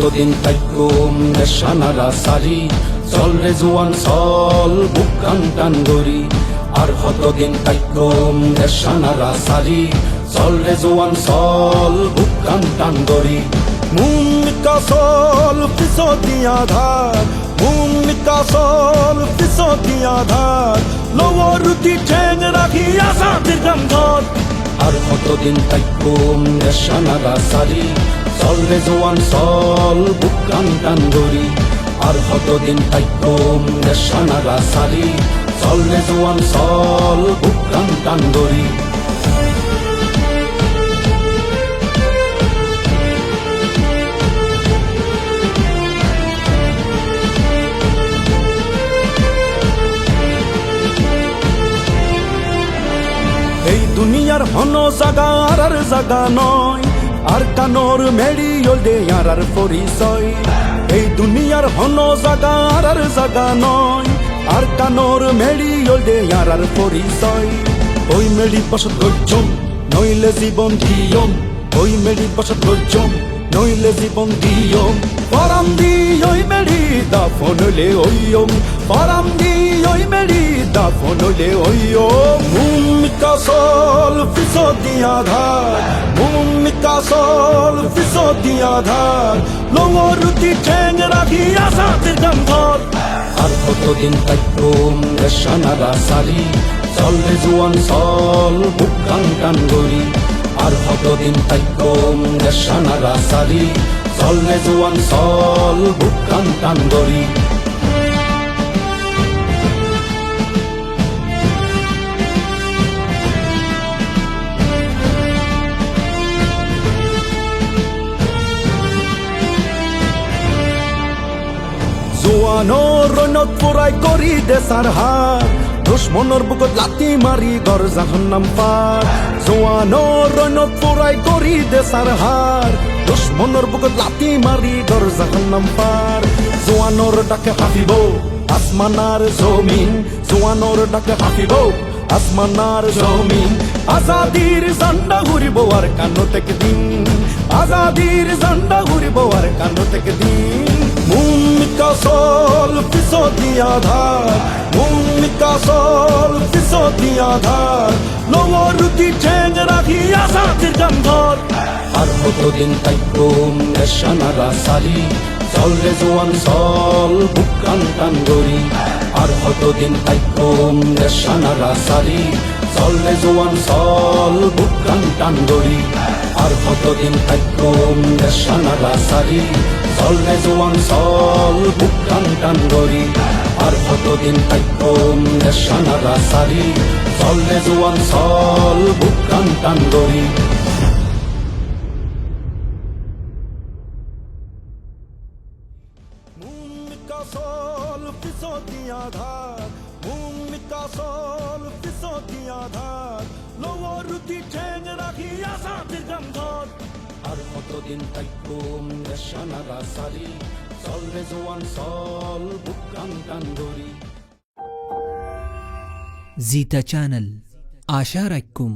কতদিন তাইকুম নেশানারা সারি চল রে জোয়ান চল বুক টান টান গরি আর কতদিন তাইকুম নেশানারা সারি চল রে জোয়ান চল বুক টান টান গরি মুমিকা চল পিছত দিয়া ধার মুমিকা চল পিছত দিয়া ধার লৱৰ ৰুটি ঠেং ৰাখি আছাতিৰ কাম ধৰ আর কতদিন তাইকুম নেশানারা সারি চল রে জোয়ান চল বুক টান টান গরি আর কতদিন তাইকুম নেশানারা সারি চল রে জোয়ান চল বুক টান টান গরি এই দুনিয়ার হন জাগা আর জাগা নয় আর কানোর মেডিয়ল দে আর পরিচয় এই দুনিয়ার হন জাগা আর জাগা নয় আর কানোর মেডিয়ল দে আর পরিচয় ওই মেডি বসত গজ্জম নইলে জীবন দিয়ম ওই মেডি বসত গজ্জম নইলে জীবন দিয়ম পরাম দি ওই মেডি দাফনলে ওইয়ম পরাম দি ওই মেডি দাফনলে ওইয়ম মুমিকা চল পিছত দিয়া ধার মুমিকা চল পিছত দিয়া ধার লৱৰ ৰুটি ঠেং ৰাখি আছাতিৰ কাম ধৰ আর কতদিন তাইকুম নেশানারা সারি চল রে জোয়ান চল বুক টান টান গরি আর কতদিন তাইকুম নেশানারা সারি চল রে জোয়ান চল বুক টান টান গরি জোৱানৰ ৰণত পৰাই কৰি দে চাৰ হাত দুশ্মনৰ বুকত লাঠি মাৰি ঘৰ জাহান্নাম পাৰ জোৱানৰ ৰণত পৰাই কৰি দে চাৰ হাত দুশ্মনৰ বুকত লাঠি মাৰি ঘৰ জাহান্নাম পাৰ জোৱানৰ ডাকে হাঁহিব আসমানাৰ জমিন জোৱানৰ ডাকে হাঁহিব আসমানার জমিন আজাদির ঝান্ডা ঘুরিব আর কানত একদিন আজাদির ঝান্ডা ঘুরিব আর কানত একদিন মুমিকা চল পিছত দিয়া ধার মুমিকা চল পিছত দিয়া ধার লৱৰ ৰুটি ঠেং ৰাখি আছাতিৰ কাম ধৰ আর কতদিন তাইকুম নেশানারা সারি চল রে জোয়ান চল বুক টান টান গরি আর কতদিন তাইকুম নেশানারা সারি চল রে জোয়ান চল বুক টান টান গরি আর কতদিন তাইকুম নেশানারা সারি চল রে জোয়ান চল বুক টান টান গরি আর কতদিন তাইকুম নেশানারা সারি চল রে জোয়ান চল বুক টান টান গরি মুমিকা চল পিছত দিয়া ধাৰ মুমিকা চল পিছত দিয়া ধাৰ লৱৰ ৰুটি ঠেং ৰাখি আছাতিৰ কাম ধৰ আর কতদিন তাইকুম নেশানারা সারি চল রে জোয়ান চল বুক টান টান গরি زيتا channel آشارككم